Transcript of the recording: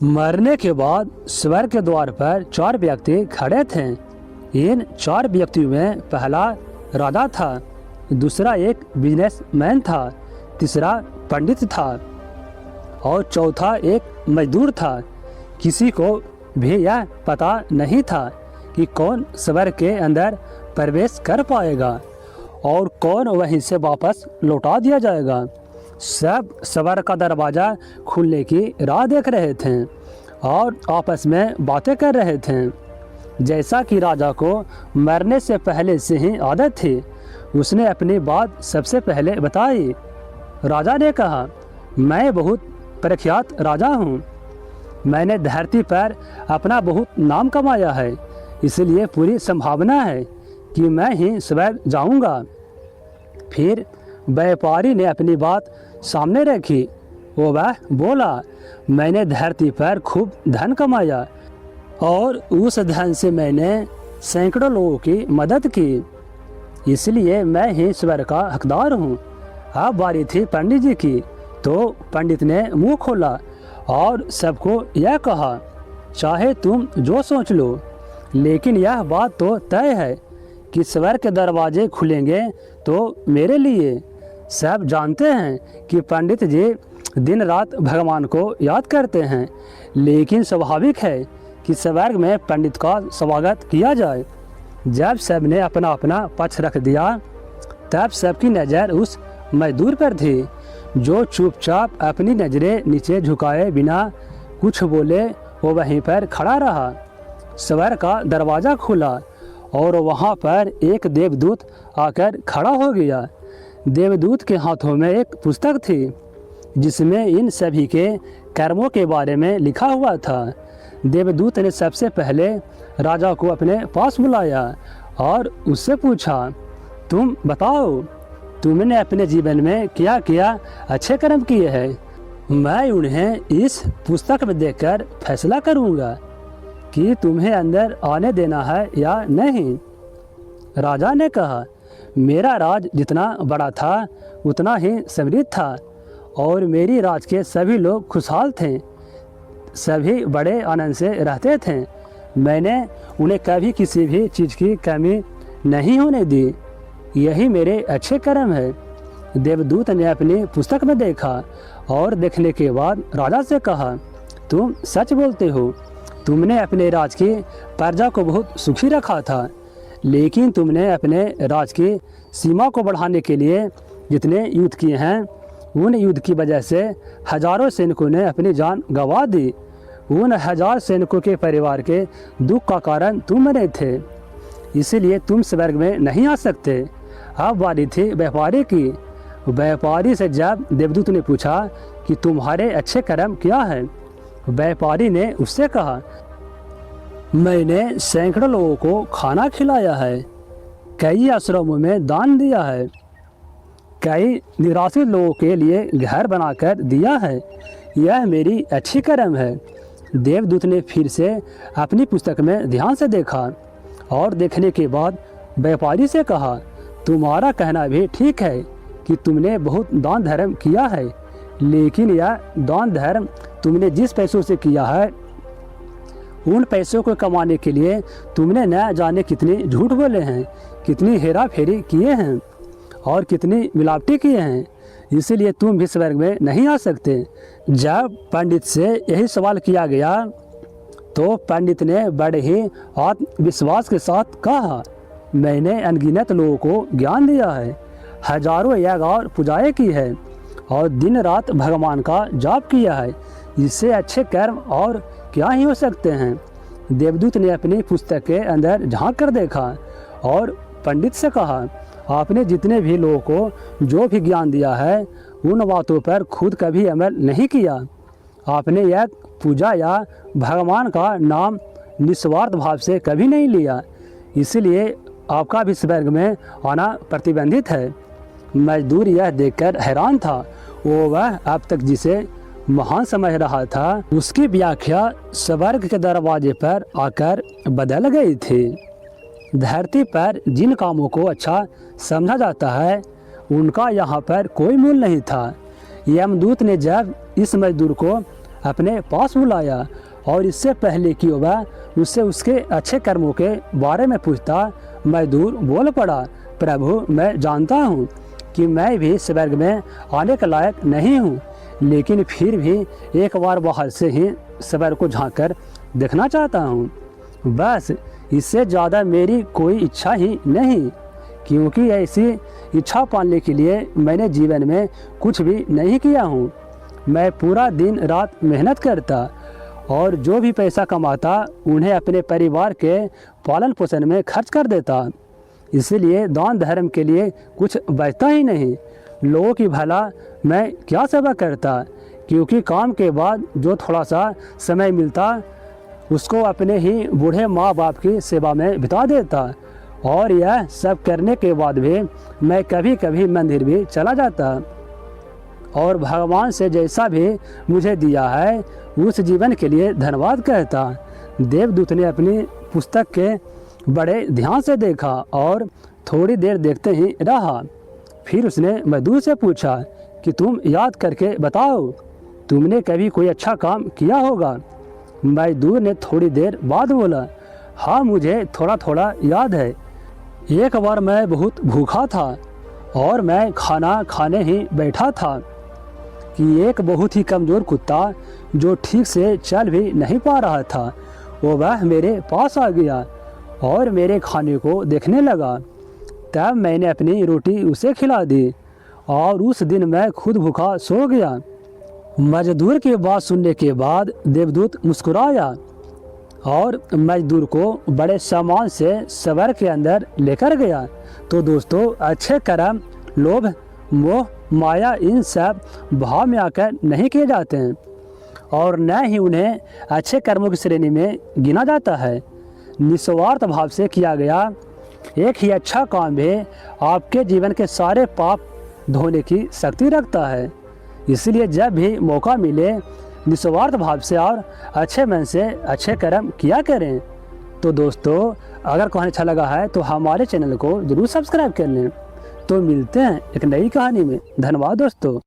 मरने के बाद स्वर्ग के द्वार पर 4 व्यक्ति खड़े थे। इन 4 व्यक्तियों में पहला राजा था, दूसरा एक बिजनेसमैन था, तीसरा पंडित था और चौथा एक मजदूर था। किसी को भी यह पता नहीं था कि कौन स्वर्ग के अंदर प्रवेश कर पाएगा और कौन वहीं से वापस लौटा दिया जाएगा। सब स्वर्ग का दरवाज़ा खुलने की राह देख रहे थे और आपस में बातें कर रहे थे। जैसा कि राजा को मरने से पहले से ही आदत थी, उसने अपनी बात सबसे पहले बताई। राजा ने कहा, मैं बहुत प्रख्यात राजा हूँ। मैंने धरती पर अपना बहुत नाम कमाया है, इसलिए पूरी संभावना है कि मैं ही स्वर्ग जाऊँगा। फिर व्यापारी ने अपनी बात सामने रखी। वह बोला, मैंने धरती पर खूब धन कमाया और उस धन से मैंने सैकड़ों लोगों की मदद की, इसलिए मैं ही स्वर्ग का हकदार हूँ। अब बारी थी पंडित जी की, तो पंडित ने मुंह खोला और सबको यह कहा, चाहे तुम जो सोच लो, लेकिन यह बात तो तय है कि स्वर्ग के दरवाजे खुलेंगे तो मेरे लिए। सब जानते हैं कि पंडित जी दिन रात भगवान को याद करते हैं, लेकिन स्वाभाविक है कि स्वर्ग में पंडित का स्वागत किया जाए। जब सब ने अपना अपना पक्ष रख दिया, तब सबकी नज़र उस मजदूर पर थी जो चुपचाप अपनी नज़रें नीचे झुकाए बिना कुछ बोले वो वहीं पर खड़ा रहा। स्वर्ग का दरवाज़ा खुला और वहाँ पर एक देवदूत आकर खड़ा हो गया। देवदूत के हाथों में एक पुस्तक थी जिसमें इन सभी के कर्मों के बारे में लिखा हुआ था। देवदूत ने सबसे पहले राजा को अपने पास बुलाया और उससे पूछा, तुम बताओ, तुमने अपने जीवन में क्या क्या अच्छे कर्म किए हैं? मैं उन्हें इस पुस्तक में देखकर फैसला करूँगा कि तुम्हें अंदर आने देना है या नहीं। राजा ने कहा, मेरा राज जितना बड़ा था उतना ही समृद्ध था और मेरी राज के सभी लोग खुशहाल थे, सभी बड़े आनंद से रहते थे। मैंने उन्हें कभी किसी भी चीज़ की कमी नहीं होने दी। यही मेरे अच्छे कर्म है। देवदूत ने अपनी पुस्तक में देखा और देखने के बाद राजा से कहा, तुम सच बोलते हो। तुमने अपने राज की प्रजा को बहुत सुखी रखा था, लेकिन तुमने अपने राज की सीमा को बढ़ाने के लिए जितने युद्ध किए हैं, उन युद्ध की वजह से हजारों सैनिकों ने अपनी जान गंवा दी। उन 1000 सैनिकों के परिवार के दुख का कारण तुम बने थे, इसलिए तुम स्वर्ग में नहीं आ सकते। अब बारी थी व्यापारी की। व्यापारी से जब देवदूत ने पूछा कि तुम्हारे अच्छे कर्म क्या है, व्यापारी ने उससे कहा, मैंने सैकड़ों लोगों को खाना खिलाया है, कई आश्रमों में दान दिया है, कई निराश्रित लोगों के लिए घर बनाकर दिया है। यह मेरी अच्छी कर्म है। देवदूत ने फिर से अपनी पुस्तक में ध्यान से देखा और देखने के बाद व्यापारी से कहा, तुम्हारा कहना भी ठीक है कि तुमने बहुत दान धर्म किया है, लेकिन यह दान धर्म तुमने जिस पैसों से किया है, उन पैसों को कमाने के लिए तुमने न जाने कितने झूठ बोले हैं, कितनी हेरा फेरी किए हैं और कितनी मिलावटी किए हैं, इसलिए तुम भी स्वर्ग में नहीं आ सकते। जब पंडित से यही सवाल किया गया तो पंडित ने बड़े ही आत्मविश्वास के साथ कहा, मैंने अनगिनत लोगों को ज्ञान दिया है, हजारों यज्ञ और पूजाएं की है और दिन रात भगवान का जाप किया है। इससे अच्छे कर्म और क्या ही हो सकते हैं। देवदूत ने अपनी पुस्तक के अंदर झांक कर देखा और पंडित से कहा, आपने जितने भी लोगों को जो भी ज्ञान दिया है, उन बातों पर खुद कभी अमल नहीं किया। आपने यह पूजा या भगवान का नाम निस्वार्थ भाव से कभी नहीं लिया, इसलिए आपका भी स्वर्ग में आना प्रतिबंधित है। मजदूर यह देखकर हैरान था। वह अब तक जिसे महान समझ रहा था, उसकी व्याख्या स्वर्ग के दरवाजे पर आकर बदल गई थी। धरती पर जिन कामों को अच्छा समझा जाता है, उनका यहाँ पर कोई मूल नहीं था। यमदूत ने जब इस मजदूर को अपने पास बुलाया और इससे पहले कि वह उससे उसके अच्छे कर्मों के बारे में पूछता, मजदूर बोल पड़ा, प्रभु मैं जानता हूँ कि मैं भी स्वर्ग में आने के लायक नहीं हूँ, लेकिन फिर भी एक बार बाहर से ही स्वर्ग को झांक कर देखना चाहता हूँ। बस इससे ज़्यादा मेरी कोई इच्छा ही नहीं, क्योंकि ऐसी इच्छा पाने के लिए मैंने जीवन में कुछ भी नहीं किया हूँ। मैं पूरा दिन रात मेहनत करता और जो भी पैसा कमाता उन्हें अपने परिवार के पालन पोषण में खर्च कर देता। इसलिए दान धर्म के लिए कुछ बचता ही नहीं। लोगों की भला मैं क्या सेवा करता, क्योंकि काम के बाद जो थोड़ा सा समय मिलता उसको अपने ही बूढ़े माँ बाप की सेवा में बिता देता। और यह सब करने के बाद भी मैं कभी कभी मंदिर भी चला जाता और भगवान से जैसा भी मुझे दिया है उस जीवन के लिए धन्यवाद कहता। देवदूत ने अपनी पुस्तक के बड़े ध्यान से देखा और थोड़ी देर देखते ही रहा। फिर उसने मजदूर से पूछा कि तुम याद करके बताओ, तुमने कभी कोई अच्छा काम किया होगा। मजदूर ने थोड़ी देर बाद बोला, हाँ मुझे थोड़ा थोड़ा याद है। एक बार मैं बहुत भूखा था और मैं खाना खाने ही बैठा था कि एक बहुत ही कमज़ोर कुत्ता जो ठीक से चल भी नहीं पा रहा था वह मेरे पास आ गया और मेरे खाने को देखने लगा। तब मैंने अपनी रोटी उसे खिला दी और उस दिन मैं खुद भूखा सो गया। मजदूर की बात सुनने के बाद देवदूत मुस्कुराया और मजदूर को बड़े सम्मान से स्वर्ग के अंदर लेकर गया। तो दोस्तों, अच्छे कर्म लोभ मोह माया इन सब भाव में आकर नहीं किए जाते हैं और न ही उन्हें अच्छे कर्मों की श्रेणी में गिना जाता है। निस्वार्थ भाव से किया गया एक ही अच्छा काम भी आपके जीवन के सारे पाप धोने की शक्ति रखता है। इसलिए जब भी मौका मिले निस्वार्थ भाव से और अच्छे मन से अच्छे कर्म किया करें। तो दोस्तों, अगर कहानी अच्छा लगा है तो हमारे चैनल को ज़रूर सब्सक्राइब कर लें। तो मिलते हैं एक नई कहानी में। धन्यवाद दोस्तों।